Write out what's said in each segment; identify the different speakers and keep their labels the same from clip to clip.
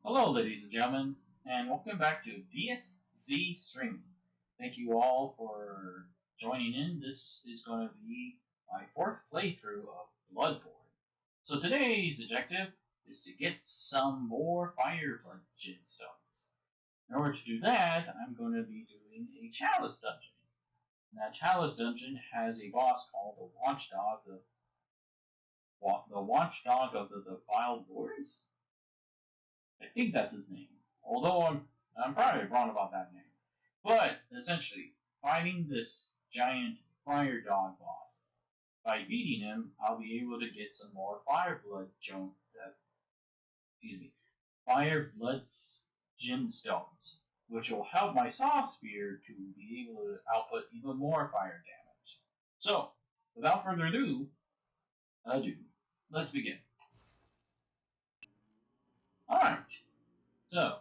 Speaker 1: Hello, ladies and gentlemen, and welcome back to DSZ Streaming. Thank you all for joining in. This is going to be my fourth playthrough of Bloodborne. So today's objective is to get some more fire blood gemstones. In order to do that, I'm going to be doing a chalice dungeon. That chalice dungeon has a boss called the Watchdog of the Defiled Lords. I think that's his name. Although I'm probably wrong about that name. But essentially, fighting this giant fire dog boss. By beating him, I'll be able to get some more fire blood gemstones, which will help my saw spear to be able to output even more fire damage. So, without further ado, let's begin. Alright, so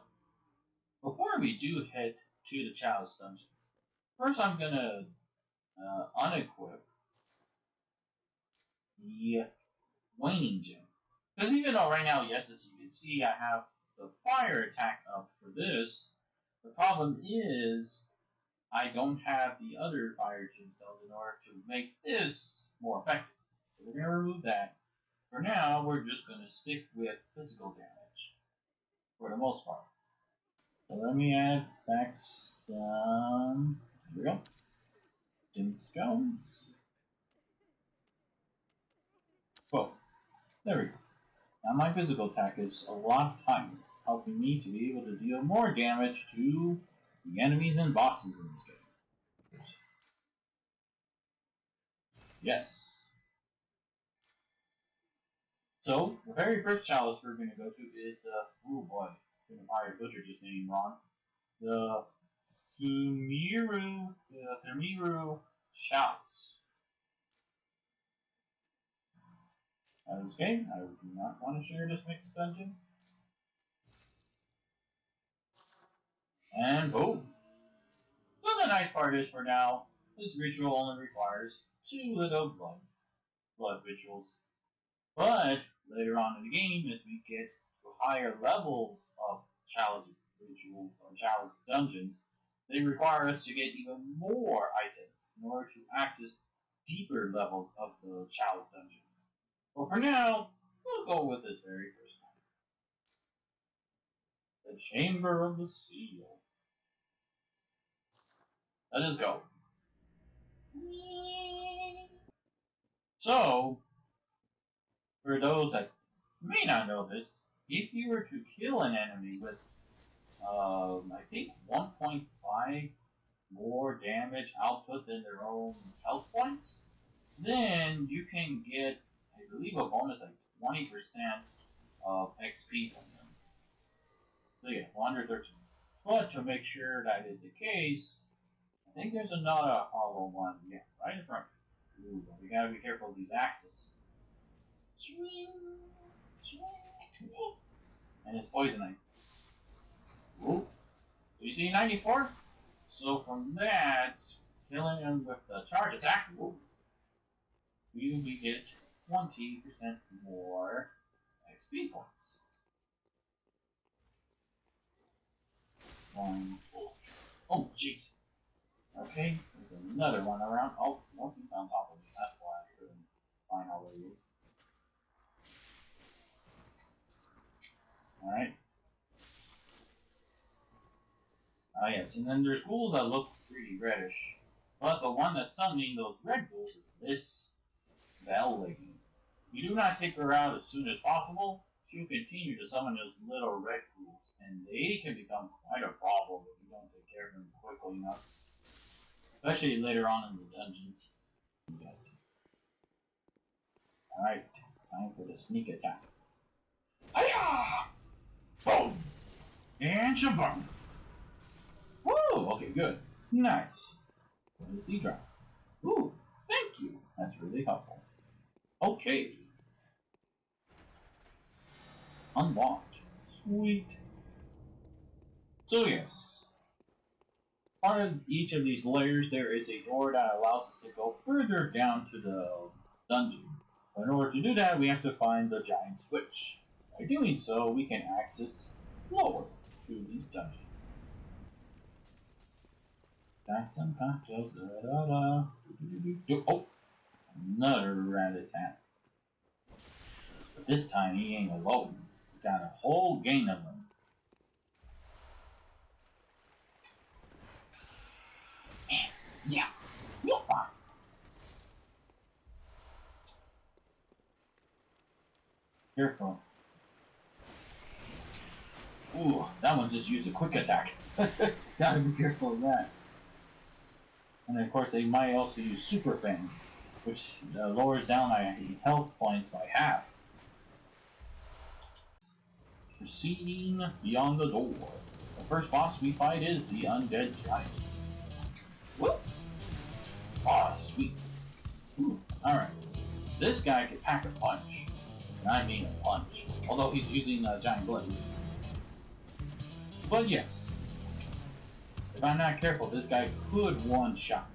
Speaker 1: before we do head to the chalice dungeons, first I'm gonna unequip the waning gem. Because even though right now, yes, as you can see, I have the fire attack up for this, the problem is I don't have the other fire gemstones in order to make this more effective. So we're gonna remove that. For now, we're just gonna stick with physical damage for the most part. So let me add back some. Here we go. Gemstones. Whoa. There we go. Now my physical attack is a lot higher, helping me to be able to deal more damage to the enemies and bosses in this game. Yes. So, the very first chalice we're going to go to is the, oh boy, I'm going to probably butcher this name wrong, the Thumiru Chalice. Okay, I do not want to share this next dungeon. And boom. So the nice part is for now, this ritual only requires 2 little blood rituals. But later on in the game, as we get to higher levels of chalice rituals or chalice dungeons, they require us to get even more items in order to access deeper levels of the chalice dungeons. But for now, we'll go with this very first one. The Chamber of the Seal. Let us go. So, for those that may not know this, if you were to kill an enemy with, I think 1.5 more damage output than their own health points, then you can get, I believe, a bonus like 20% of XP from them. So yeah, 113. But to make sure that is the case, I think there's another hollow one, yeah, right in front. Ooh, but we gotta be careful of these axes. And his poisoning. Ooh. So you see 94? So from that, killing him with the charge attack, ooh, we get 20% more XP points. Oh, jeez. Okay, there's another one around. Oh, no, he's on top of me. That's why I couldn't find out where he is. Alright. Yes, and then there's ghouls that look pretty reddish. But the one that's summoning those red ghouls is this Bell Lady. If you do not take her out as soon as possible, she'll continue to summon those little red ghouls, and they can become quite a problem if you don't take care of them quickly enough. Especially later on in the dungeons. Alright, time for the sneak attack. Hiya! Boom! And shabam! Woo! Okay, good. Nice. What does he drop? Ooh, thank you. That's really helpful. Okay. Unlocked. Sweet. So yes. Part of each of these layers there is a door that allows us to go further down to the dungeon. But in order to do that, we have to find the giant switch. By doing so, we can access lower to these dungeons. Got some cocktails, Oh! Another rat-a-tat. But this time he ain't alone. We got a whole gang of them. Yeah, you're fine. Careful. Ooh, that one just used a quick attack. Gotta be careful of that. And of course, they might also use Super Fang, which lowers down my health points by half. Proceeding beyond the door. The first boss we fight is the Undead Giant. Whoop! Aw, sweet. Alright. This guy can pack a punch. And I mean a punch. Although he's using a giant blade. But yes. If I'm not careful, this guy could one-shot.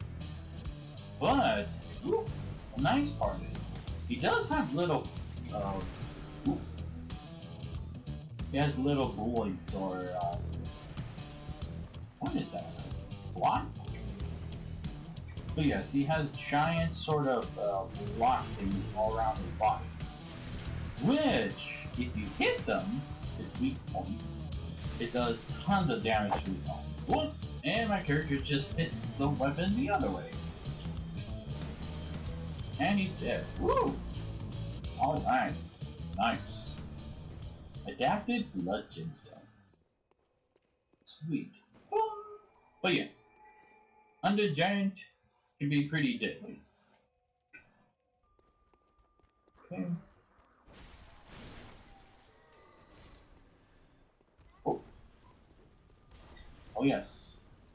Speaker 1: But, the nice part is, he does have little, he has little voids or, what is that? Blocks? But yes, he has giant sort of block things all around his body. Which, if you hit them, his weak points, it does tons of damage to his body. Whoop! And my character just hit the weapon the other way. And he's dead. Woo! Alright. Nice. Adapted blood gemstone. Sweet. But yes, Undead Giant can be pretty deadly. Okay. Oh. Oh yes.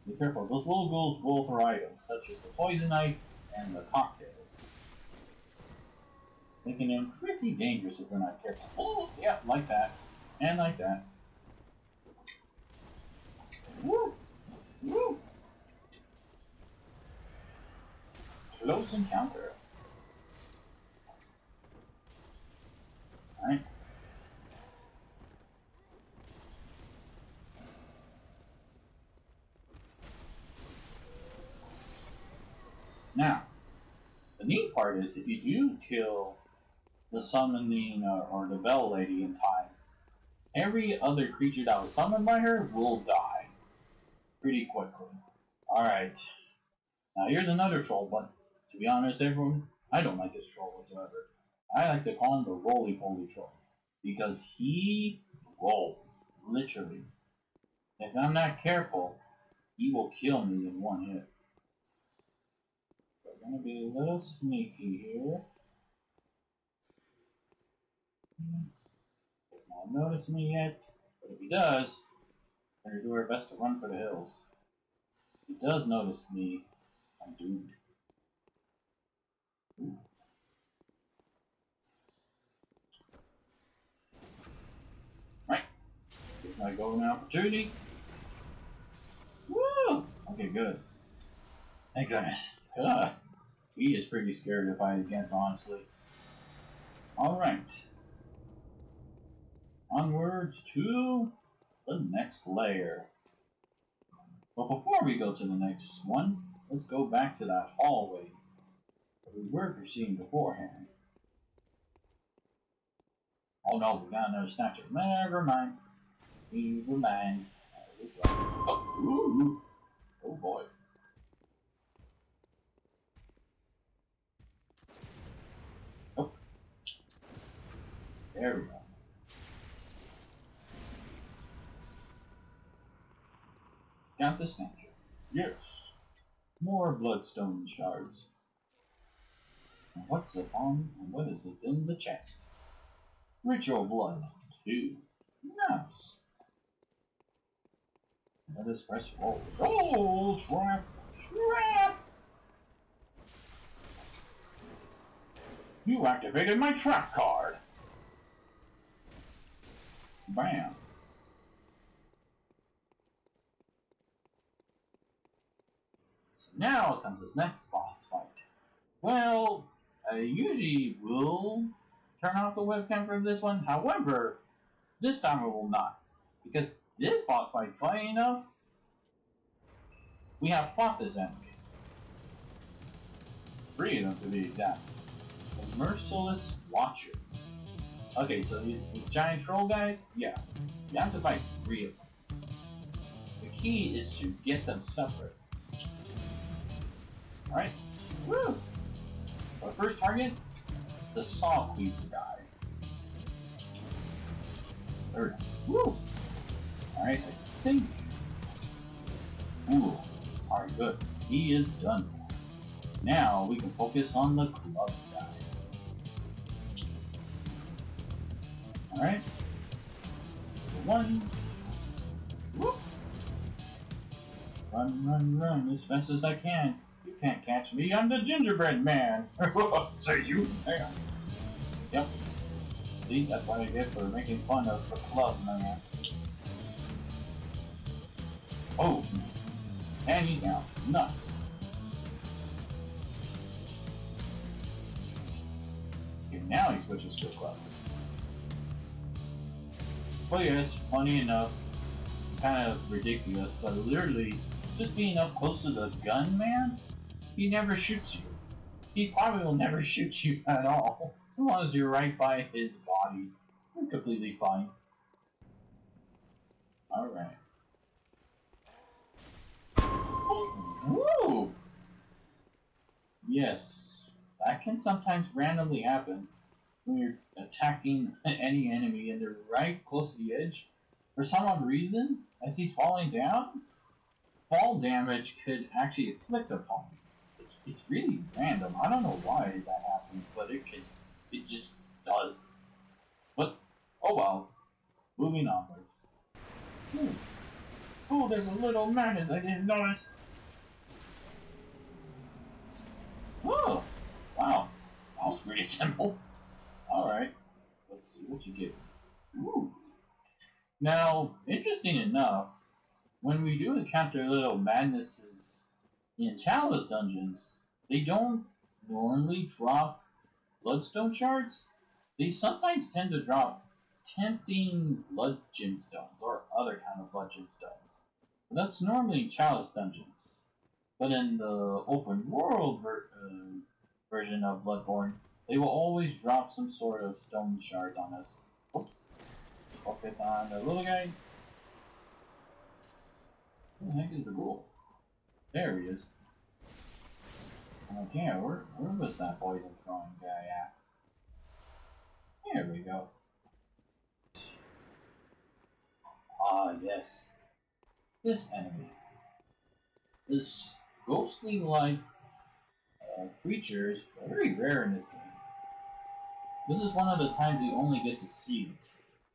Speaker 1: Be careful. Those little ghouls will throw items, such as the poison knife and the cocktails. Making them pretty dangerous if we're not careful. Oh, yeah, like that. And like that. Woo! Woo! Close encounter. Alright. Now, the neat part is if you do kill the summoning or the bell lady in time, every other creature that was summoned by her will die pretty quickly. Alright. Now here's another troll, but to be honest, everyone, I don't like this troll whatsoever. I like to call him the roly-poly troll, because he rolls, literally. If I'm not careful, he will kill me in one hit. We're gonna be a little sneaky here. He won't notice me yet, but if he does, we're gonna do our best to run for the hills. If he does notice me, I'm doomed. Ooh. Right. Here's my golden opportunity. Woo! Okay, good. Thank goodness. He is pretty scary to fight against, honestly. Alright. Onwards to the next layer. But before we go to the next one, let's go back to that hallway that we were proceeding beforehand. Oh no, we got another snatcher. Never mind. Never mind. Oh, ooh. Oh boy. Oh. There we go. Got the snatcher. Yes. More bloodstone shards. And what's upon and what is it in the chest? Ritual blood. 2. Nice. Let us press forward. Oh, trap! Trap! You activated my trap card! Bam. So now comes this next boss fight. Well, I usually will turn off the webcam for this one. However, this time I will not. Because this boss fight, funny enough, we have fought this enemy. 3 of them to be exact. The Merciless Watcher. Okay, so these giant troll guys, yeah, you have to fight 3 of them. The key is to get them separate. Alright? Woo! Our first target, the Saw Cleaver guy. Third. Woo! Alright, I think. Ooh, alright, good. He is done. Now we can focus on the club guy. Alright. One. Whoop. Run as fast as I can. You can't catch me, I'm the gingerbread man. Say you? Hang on. Yep. See, that's what I get for making fun of the club man. Oh, and he's down. Nuts. Okay, now he switches to a club. Well, yes, funny enough, kind of ridiculous, but literally, just being up close to the gun man, he never shoots you. He probably will never shoot you at all. As long as you're right by his body, you're completely fine. Alright. Woo! Yes, that can sometimes randomly happen when you're attacking any enemy and they're right close to the edge. For some odd reason, as he's falling down, fall damage could actually inflict upon you. It's really random. I don't know why that happens, but it just does. But oh well. Moving onwards. Ooh. Oh, there's a little madness I didn't notice. Oh, wow. That was pretty simple. Alright. Let's see what you get. Ooh. Now, interesting enough, when we do encounter little madnesses in chalice dungeons, they don't normally drop bloodstone shards. They sometimes tend to drop tempting blood gemstones or other kind of blood gemstones. But that's normally in chalice dungeons. But in the open world version of Bloodborne, they will always drop some sort of stone shard on us. Oops. Focus on the little guy. Where the heck is the ghoul? There he is. Okay, where was that poison throwing guy at? There we go. Ah, yes. This enemy. This ghostly-like creature is very rare in this game. This is one of the times you only get to see it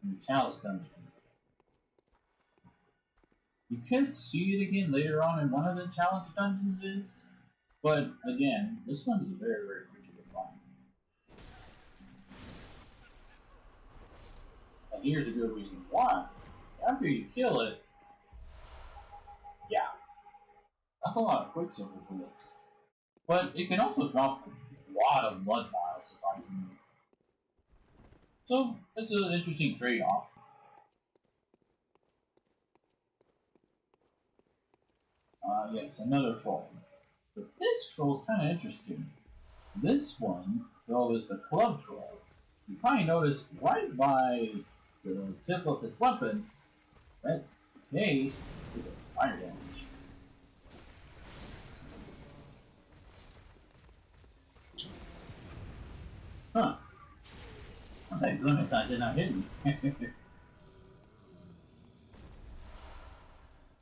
Speaker 1: in the Chalice Dungeon. You could see it again later on in one of the Challenge Dungeons, but again, this one is a very rare creature to find. And here's a good reason why. After you kill it, yeah, that's a lot of Quicksilver bullets. But it can also drop a lot of blood vials, surprisingly. So, it's an interesting trade-off. Yes, another troll. But this troll is kind of interesting. This one, though, is the club troll. You probably notice right by the tip of his weapon that he does fire damage. Huh. Thank goodness I did not hit him.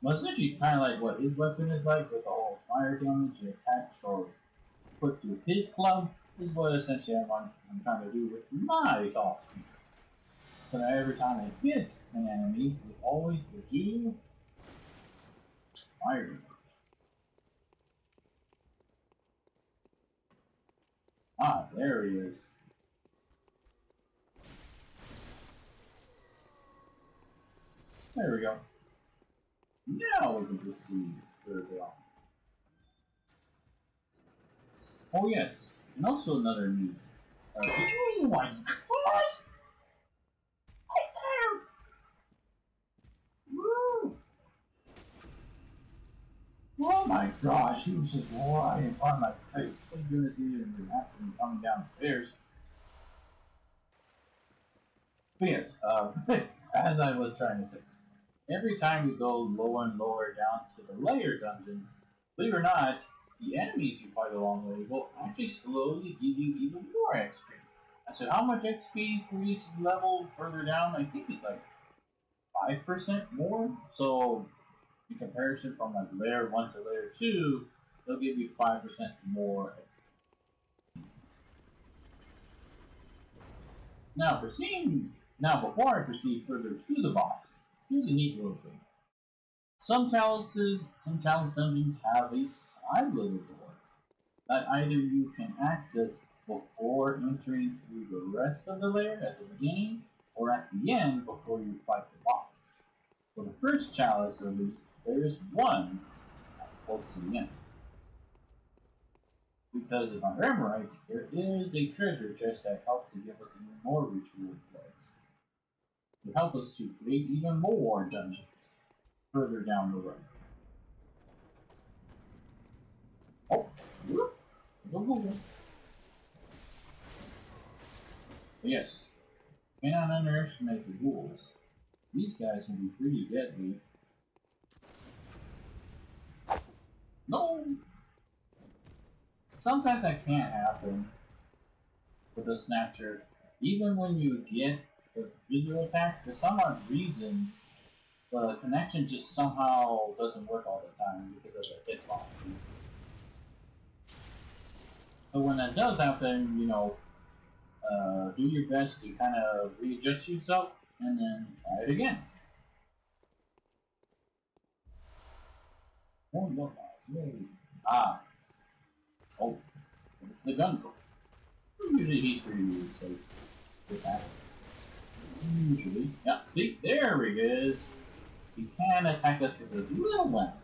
Speaker 1: Well, essentially kind of like what his weapon is like, with the whole fire damage you attach or put to his club, is what essentially I'm trying to do with my saw spear. So that every time I hit an enemy, it always will do fire damage. Ah, there he is. There we go. Now we can proceed further on. Oh yes, and also another neat. Oh my gosh! Oh my gosh, he was just right in front of my face. Thank goodness he didn't react to me coming downstairs. But yes, as I was trying to say, every time we go lower and lower down to the layer dungeons, believe it or not, the enemies you fight along the way will actually slowly give you even more XP. I said, how much XP for each level further down? I think it's like 5% more. So, in comparison from like layer 1 to layer 2, they'll give you 5% more XP. Now, before I proceed further to the boss, here's a neat little thing. Some challenge dungeons have a side little door that either you can access before entering through the rest of the layer at the beginning, or at the end before you fight the boss. For the first chalice, at least, there is one close to the end. Because if I remember right, there is a treasure chest that helps to give us even more ritual plays to help us to create even more dungeons further down the road. Oh, but yes, cannot underestimate the ghouls. These guys can be pretty deadly. No! Sometimes that can't happen with a snatcher. Even when you get the visual attack, for some odd reason, the connection just somehow doesn't work all the time because of the hitboxes. So when that does happen, do your best to kind of readjust yourself and then try it again. Oh, no, yay. Ah, oh, it's the gun troll. Usually he's pretty safe with that. Usually. Yeah, see, there he is. He can attack us with a little lamp.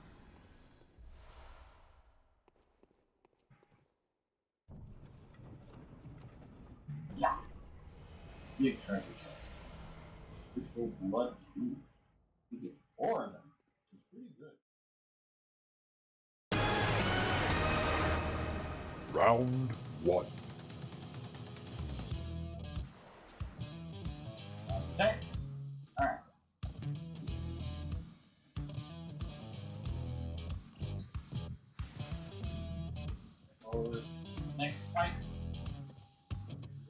Speaker 1: Yeah. Big treasure chest. Ritual blood too. We get 4 of them, which is pretty good.
Speaker 2: Round 1.
Speaker 1: Okay. Alright. Next fight.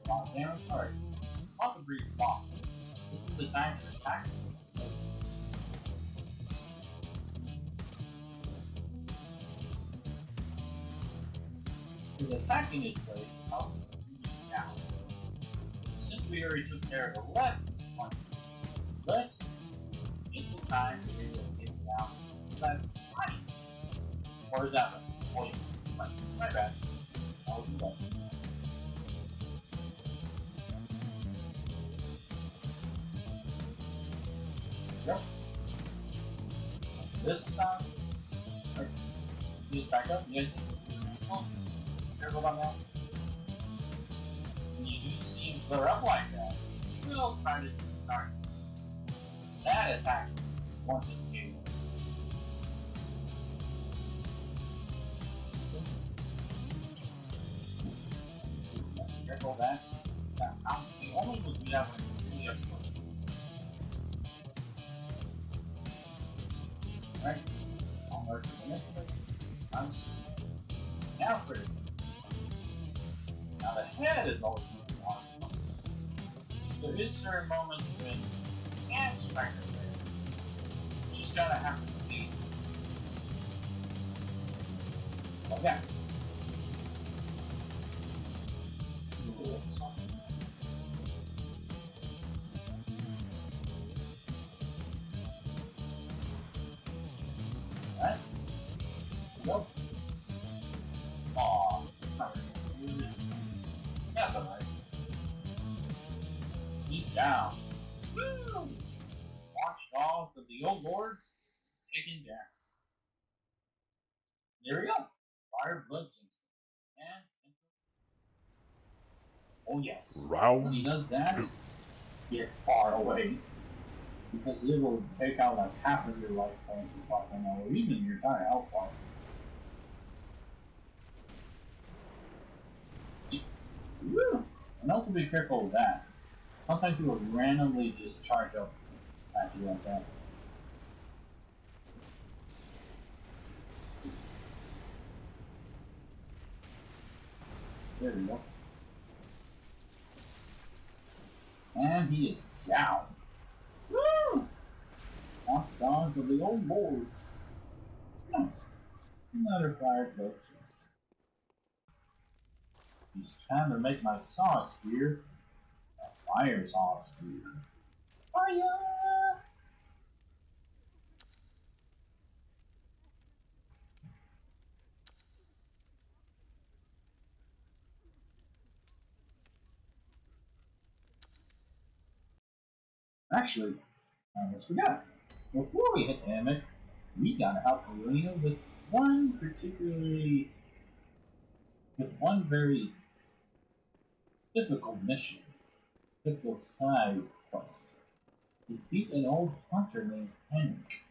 Speaker 1: Lock down. Alright. Pop a brief block. This is the time to attack. Because attacking his blades helps reach down. Since we already took care of the left one, let's take the time to relocate down to that body. Or is that one? My bad. I'll do that. Yep. This time, just back up. Yes. Careful about that. When you do see him flare up like that, you will try to start that attack once it's due. Careful that. Now, see, only would we have to do right? I'll mark the next one. Now for this. Now the head is always on. There is certain moments when you can't strike it there. You just gotta have to be. Okay. Alright. Go. Aw. That's alright. He's down. Woo! Watchdogs of the old lords taken down. There we go. Fire blood jinx. And oh yes.
Speaker 2: Round
Speaker 1: when he does that,
Speaker 2: 2.
Speaker 1: get far away. Because it will take out like half of your life points or something, or even your entire health points. Woo! And also be careful with that. Sometimes he will randomly just charge up at you like that. There we go. And he is down. Woo! Lost down to the old boards. Nice. Another fire blood chest. He's trying to make my saw spear a fire saw spear. Fire! Actually, I almost forgot. Before we hit the hammock, we gotta help Elena with one very difficult mission, difficult side quest. Defeat an old hunter named Henrik.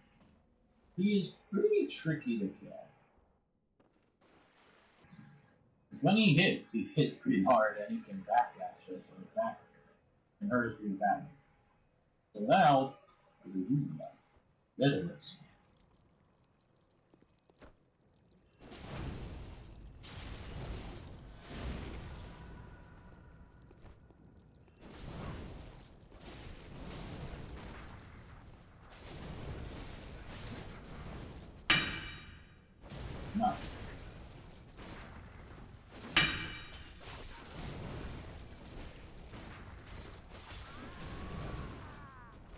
Speaker 1: He is pretty tricky to kill. When he hits pretty hard and he can backdash us or back and hurt us pretty bad. So now, bitterness. Nice.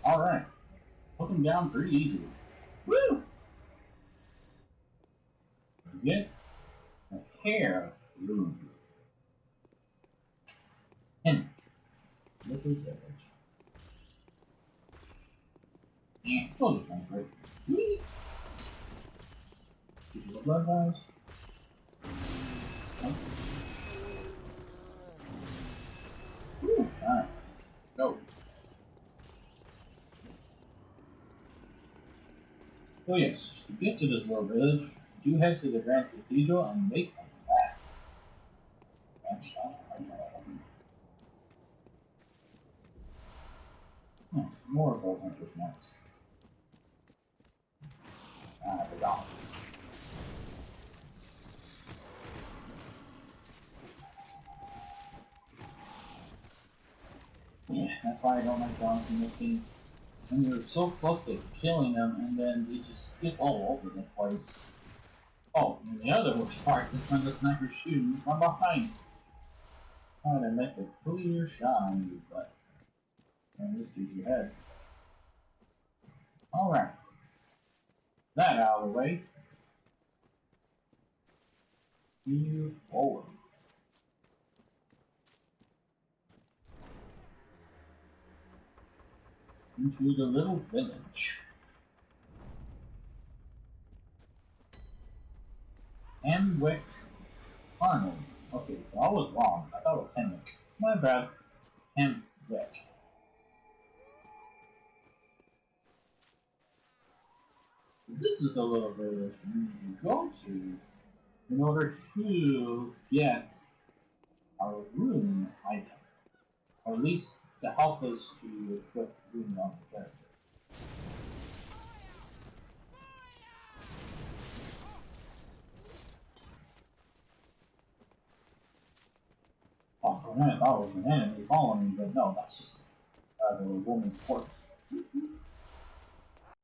Speaker 1: Alright. Took him down pretty easily. Woo! We get a hair room. Henrik. Little village. Yeah, we'll just run for it. Whee! Give you a blood guys. Oh. Alright. Go. So yes, to get to this little village, do head to the Grand Cathedral and make a path. Yes, more of those hunters next. Ah, they're gone. Yeah, that's why I don't like dogs in this game. And you're so close to killing them, and then they just skip all over the place. Oh, and the other worst part is when the sniper's shooting from behind. Trying to make a clear shot on you, but in this case, your head. Alright. That out of the way. Move forward. Into the little village. Henwick Arnold. Okay, so I was wrong. I thought it was Henwick. My bad. Henwick. This is the little village we need to go to in order to get our rune item. Or at least to help us to equip rune on the character. Oh, for a minute I thought it was an enemy following me, but no, that's just the woman's corpse.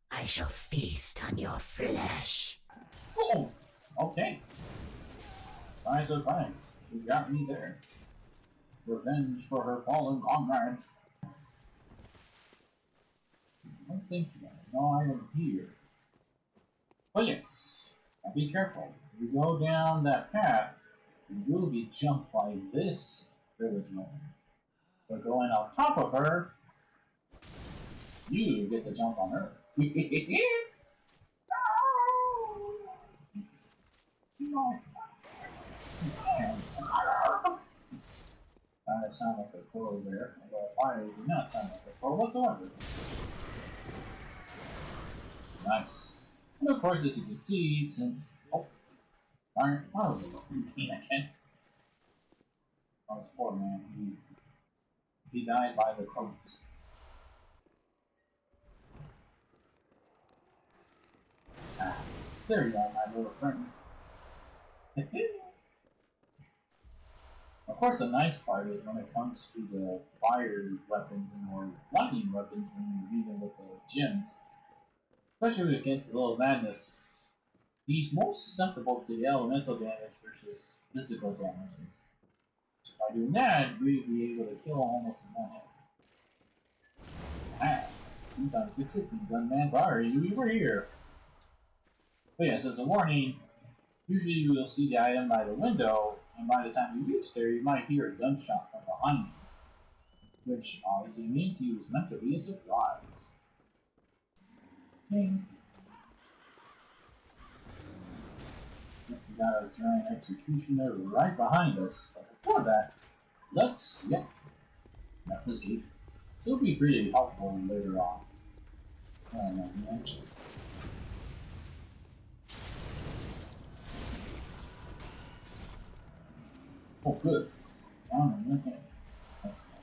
Speaker 3: I shall feast on your flesh.
Speaker 1: Oh! Okay. Surprise, surprise. You got me there. Revenge for her fallen comrades. I don't think no item here. But yes, now be careful. If you go down that path, you will be jumped by this village woman. But going on top of her, you get to jump on her. No. That sound like a crow there, although fire did not sound like a crow whatsoever. Nice. And of course, as you can see, since... Oh, darn, that was a routine again. Oh, this poor man. He died by the crows. Ah, there you are, my little friend. Of course, the nice part is when it comes to the fire weapons or lightning weapons when you're dealing with the gyms, especially against the little madness, he's more susceptible to the elemental damage versus physical damages. By doing that, we'd be able to kill him almost in one hit. Ah, sometimes good tricky, gunman. Sorry, you were here. But yes, as a warning, usually you will see the item by the window, and by the time you reach there, you might hear a gunshot from behind you, which obviously means he was meant to be a surprise. Ding. We got our giant executioner right behind us, but before that, let's, investigate. This will be pretty helpful later on. Oh, man. Oh, good. Down in the head. Excellent.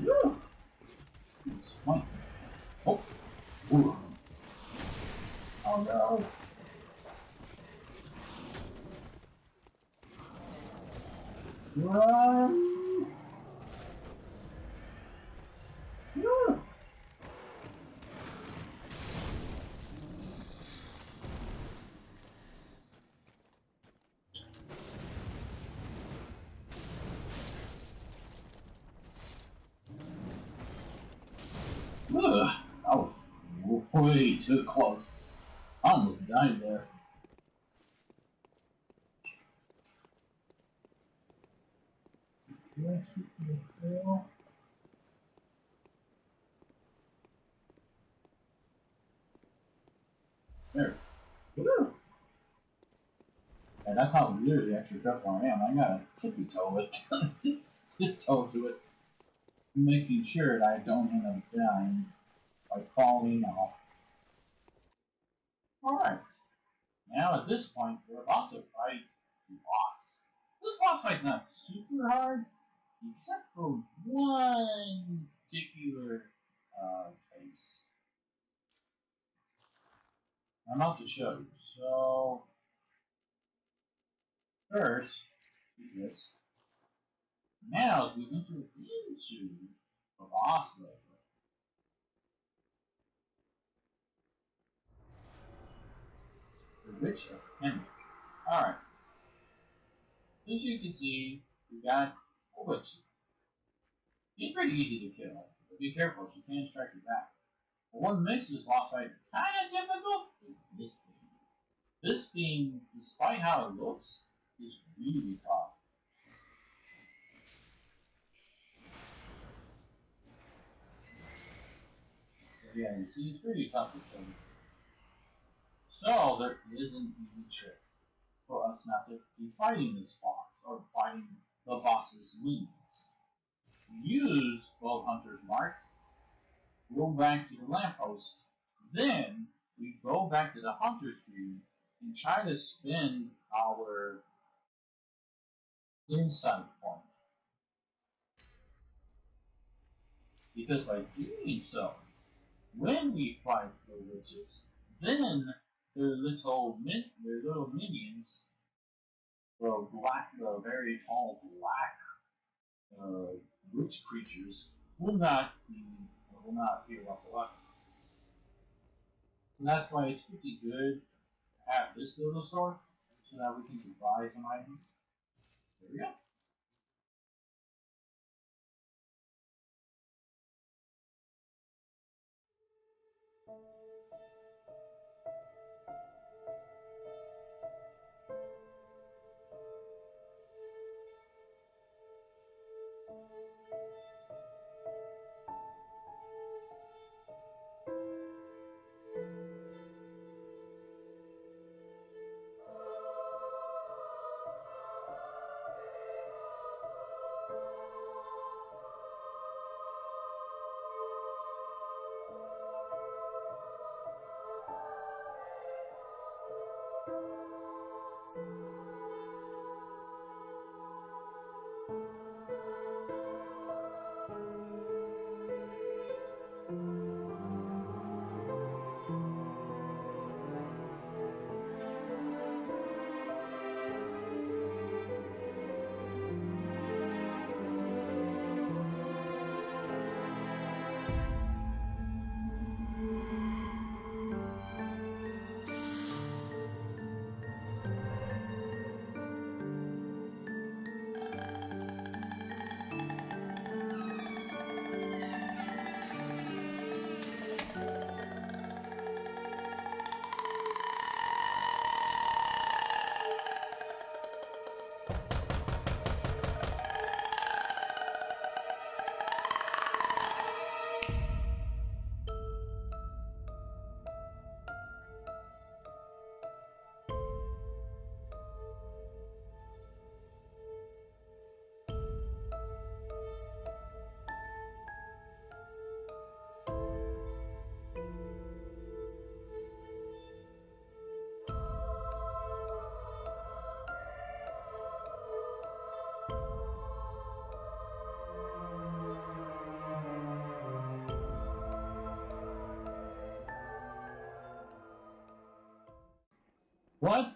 Speaker 1: Woo! It's fun. Oh, ooh. Oh no. Run! Woo! Ugh, that was way too close. I almost died there. Did I shoot you fail? There. Woo! And that's how really extra careful I am. I gotta tippy toe it. Tiptoe to it. Making sure that I don't end up dying by falling off. Alright. Now at this point, we're about to fight the boss. This boss fight's not super hard, except for one particular case. I'm about to show you. So, first, is this. Now, as we enter into the boss level, the Witch of Henry. Alright, as you can see, we got a witch. She's pretty easy to kill, but be careful, she can strike you back. But what makes this boss fight kinda difficult is this thing. This thing, despite how it looks, is really tough. So yeah, you see, it's pretty tough to kill this thing. So there is an easy trick for us not to be fighting this boss, or fighting the boss's minions. Use Bow Hunter's Mark, go back to the lamppost, then we go back to the Hunter's Tree and try to spin our insight point. Because by doing so, when we fight the witches, then their little minions, the very tall black witch creatures, will not appear whatsoever. And that's why it's pretty good to have this little sword, so that we can buy some items. There we go. What?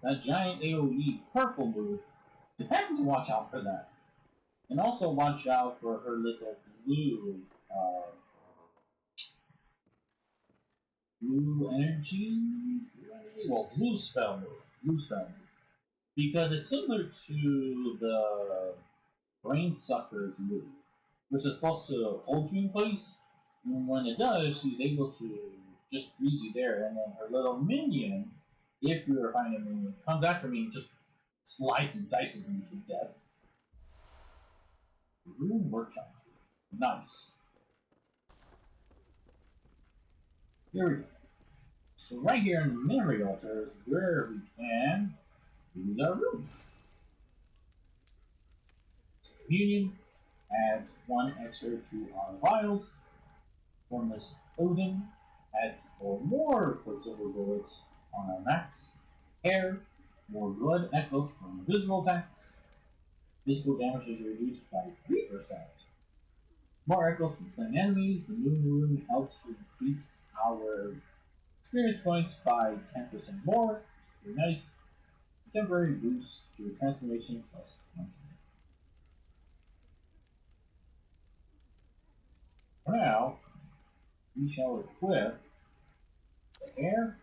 Speaker 1: That giant AoE purple move. Definitely watch out for that. And also watch out for her little uh, blue energy, well, blue spell move, because it's similar to the brain sucker's move, which is supposed to hold you in place. And when it does, she's able to just freeze you there, and then her little minion, if you were finding a minion, comes after me and just slices and dices me to death. Rune workshop, nice. Here we go. So right here in the memory altar is where we can use our runes. Communion adds 1 extra to our vials. Formless Odin adds 4 more Quicksilver bullets on our max. Air, more blood echoes from visual attacks. Physical damage is reduced by 3%. More echoes from slain enemies. The Moon Rune helps to increase our experience points by 10% more. Very nice. Temporary boost to transformation plus 20. For now, we shall equip the air